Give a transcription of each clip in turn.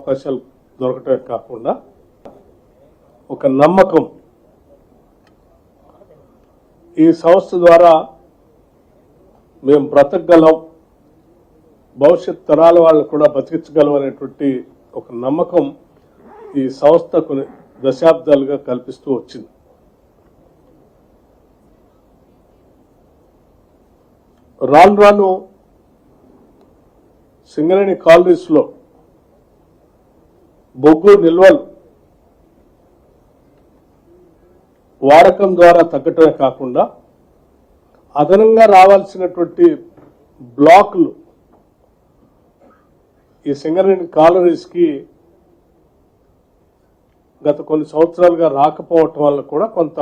అవకాశాలు దొరకటమే కాకుండా ఒక నమ్మకం ఈ సంస్థ ద్వారా మేము బ్రతకగలం, భవిష్యత్ తరాల వాళ్ళు కూడా బతికించగలం అనేటువంటి ఒక నమ్మకం ఈ సంస్థ కొన్ని దశాబ్దాలుగా కల్పిస్తూ వచ్చింది. రాను రాను సింగరేణి కాలనీస్ లో బొగ్గు నిల్వలు వాడకం ద్వారా తగ్గటమే కాకుండా అదనంగా రావాల్సినటువంటి బ్లాకులు ఈ సింగరేణి కాలనీస్ కి గత కొన్ని సంవత్సరాలుగా రాకపోవటం వల్ల కూడా కొంత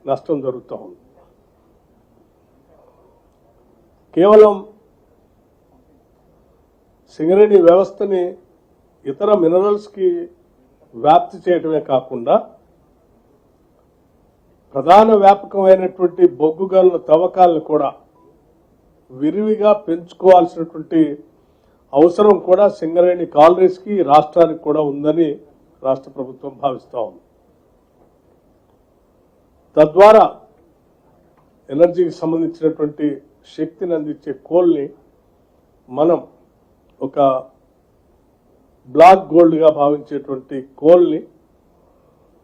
నష్టం జరుగుతూ ఉంది. కేవలం సింగరేణి వ్యవస్థని ఇతర మినరల్స్ కి వ్యాప్తి చేయటమే కాకుండా ప్రధాన వ్యాపకమైనటువంటి బొగ్గు గనుల తవ్వకాలను కూడా విరివిగా పెంచుకోవాల్సినటువంటి అవసరం కూడా సింగరేణి కాలనీస్ కి రాష్ట్రానికి కూడా ఉందని రాష్ట్ర ప్రభుత్వం భావిస్తూ ఉంది. తద్వారా ఎనర్జీకి సంబంధించినటువంటి శక్తిని అందించే కోల్ని మనం ఒక బ్లాక్ గోల్డ్గా భావించేటువంటి కోల్ని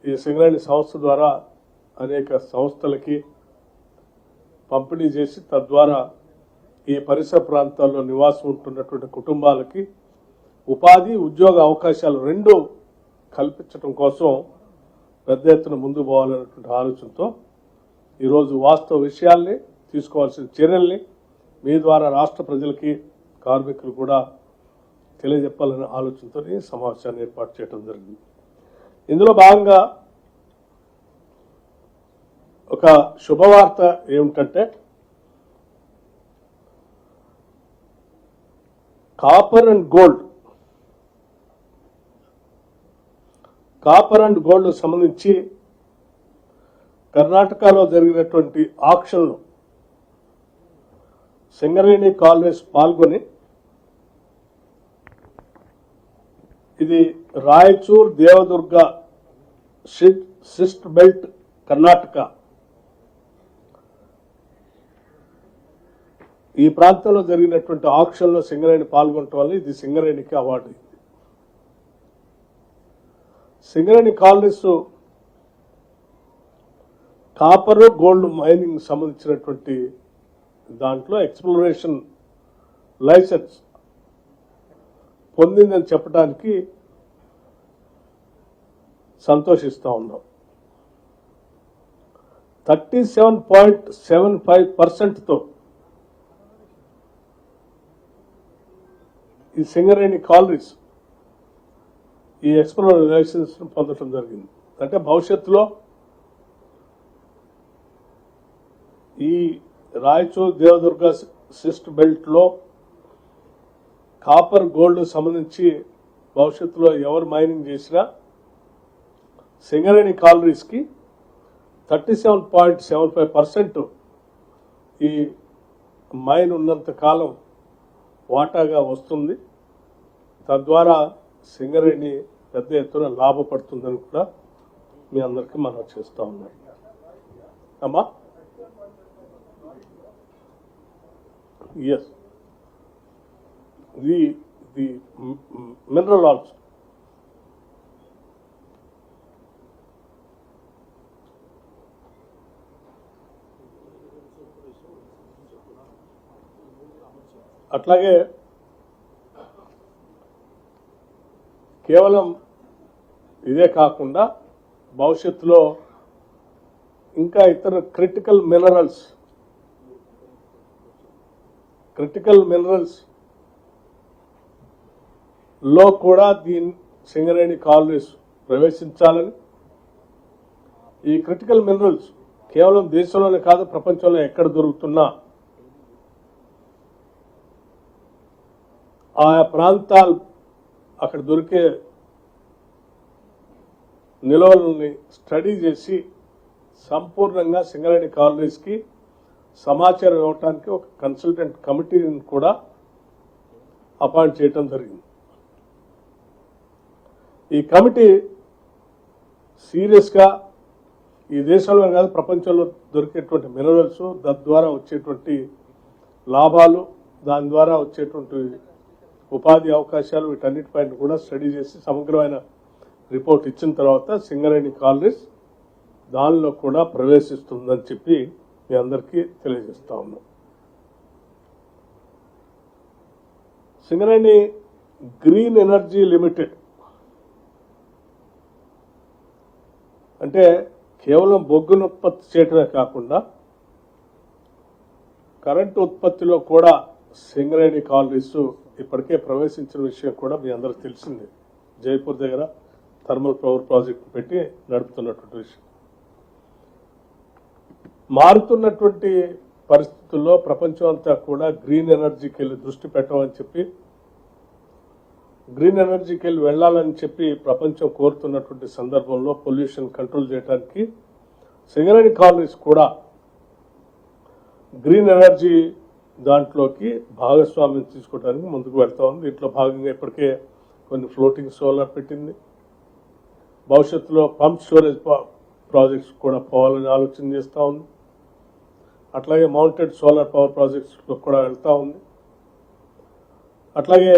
ఈ సింగరేణి సంస్థ ద్వారా అనేక సంస్థలకి పంపిణీ చేసి తద్వారా ఈ పరిసర ప్రాంతాల్లో నివాసం ఉంటున్నటువంటి కుటుంబాలకి ఉపాధి, ఉద్యోగ అవకాశాలు రెండు కల్పించడం కోసం పెద్ద ఎత్తున ముందు పోవాలనేటువంటి ఆలోచనతో ఈరోజు వాస్తవ విషయాల్ని, తీసుకోవాల్సిన చర్యల్ని మీ ద్వారా రాష్ట్ర ప్రజలకి, కార్మికులు కూడా తెలియజెప్పాలనే ఆలోచనతో ఈ సమావేశాన్ని ఏర్పాటు చేయడం జరిగింది. ఇందులో భాగంగా ఒక శుభవార్త ఏమిటంటే కాపర్ అండ్ గోల్డ్ సంబంధించి కర్ణాటకలో జరిగినటువంటి ఆక్షన్లో సింగరేణి కాలనీస్ పాల్గొని ఇది రాయచూర్, దేవదుర్గ, సిస్ట్ బెల్ట్, కర్ణాటక ఈ ప్రాంతంలో జరిగినటువంటి ఆక్షన్లో సింగరేణి పాల్గొనటం వల్ల ఇది సింగరేణికి award. Singareni colonies copper, gold mining సంబంధించినటువంటి దాంట్లో ఎక్స్ప్లోరేషన్ లైసెన్స్ పొందిందని చెప్పడానికి సంతోషిస్తూ ఉన్నాం. 37.75%తో ఈ సింగరేణి కాలనీస్ ఈ ఎక్స్ప్లోరేషన్ లైసెన్స్ పొందడం జరిగింది. అంటే భవిష్యత్తులో ఈ రాయచూర్, దేవదుర్గ, సిస్ట్ బెల్ట్ లో కాపర్, గోల్డ్ సంబంధించి భవిష్యత్తులో ఎవరు మైనింగ్ చేసినా సింగరేణి కాలనీస్ కి 37.75% ఈ మైన్ ఉన్నంత కాలం వాటాగా వస్తుంది. తద్వారా సింగరేణి పెద్ద ఎత్తున లాభపడుతుందని కూడా మీ అందరికీ మనం చేస్తూ ఉన్నాం. అమ్మా ఎస్, the mineral also. అట్లాగే కేవలం ఇదే కాకుండా భవిష్యత్తులో ఇంకా ఇతర క్రిటికల్ మినరల్స్ లో కూడా దీని సింగరేణి కాలనీస్ ప్రవేశించాలని, ఈ క్రిటికల్ మినరల్స్ కేవలం దేశంలోనే కాదు ప్రపంచంలో ఎక్కడ దొరుకుతున్నా ఆయా ప్రాంతాలు అక్కడ దొరికే నిల్వలని స్టడీ చేసి సంపూర్ణంగా సింగరేణి కాలనీస్ కి సమాచారం ఇవ్వడానికి ఒక కన్సల్టెంట్ కమిటీని కూడా అపాయింట్ చేయడం జరిగింది. ఈ కమిటీ సీరియస్గా ఈ దేశంలో కాదు ప్రపంచంలో దొరికేటువంటి మినరల్స్ తద్వారా వచ్చేటువంటి లాభాలు, దాని ద్వారా వచ్చేటువంటి ఉపాధి అవకాశాలు, వీటన్నిటిపైన కూడా స్టడీ చేసి సమగ్రమైన రిపోర్ట్ ఇచ్చిన తర్వాత సింగరేణి కాలనీస్ దానిలో కూడా ప్రవేశిస్తుందని చెప్పి మీ అందరికీ తెలియజేస్తా ఉన్నాం. సింగరేణి గ్రీన్ ఎనర్జీ లిమిటెడ్ అంటే కేవలం బొగ్గును ఉత్పత్తి చేయడమే కాకుండా కరెంటు ఉత్పత్తిలో కూడా సింగరేణి కాలనీస్ ఇప్పటికే ప్రవేశించిన విషయం కూడా మీ అందరికి తెలిసిందే. జైపూర్ దగ్గర థర్మల్ పవర్ ప్రాజెక్ట్ పెట్టి నడుపుతున్నటువంటి విషయం. మారుతున్నటువంటి పరిస్థితుల్లో ప్రపంచం అంతా కూడా గ్రీన్ ఎనర్జీకి వెళ్ళి దృష్టి పెట్టమని చెప్పి, గ్రీన్ ఎనర్జీకి వెళ్ళి వెళ్లాలని చెప్పి ప్రపంచం కోరుతున్నటువంటి సందర్భంలో పొల్యూషన్ కంట్రోల్ చేయడానికి సింగరేణి కాలనీస్ కూడా గ్రీన్ ఎనర్జీ దాంట్లోకి భాగస్వామ్యం తీసుకోవడానికి ముందుకు వెళ్తా ఉంది. దీంట్లో భాగంగా ఇప్పటికే కొన్ని ఫ్లోటింగ్ సోలార్ పెట్టింది. భవిష్యత్తులో పంప్ స్టోరేజ్ ప్రాజెక్ట్స్ కూడా పోవాలని ఆలోచన చేస్తూ ఉంది. అట్లాగే మౌంటెడ్ సోలార్ పవర్ ప్రాజెక్ట్స్ కూడా వెళ్తూ ఉంది. అట్లాగే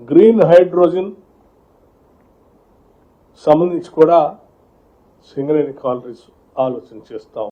గ్రీన్ హైడ్రోజన్ సంబంధించి కూడా సింగరేణి కాలనీస్ ఆలోచన చేస్తాం.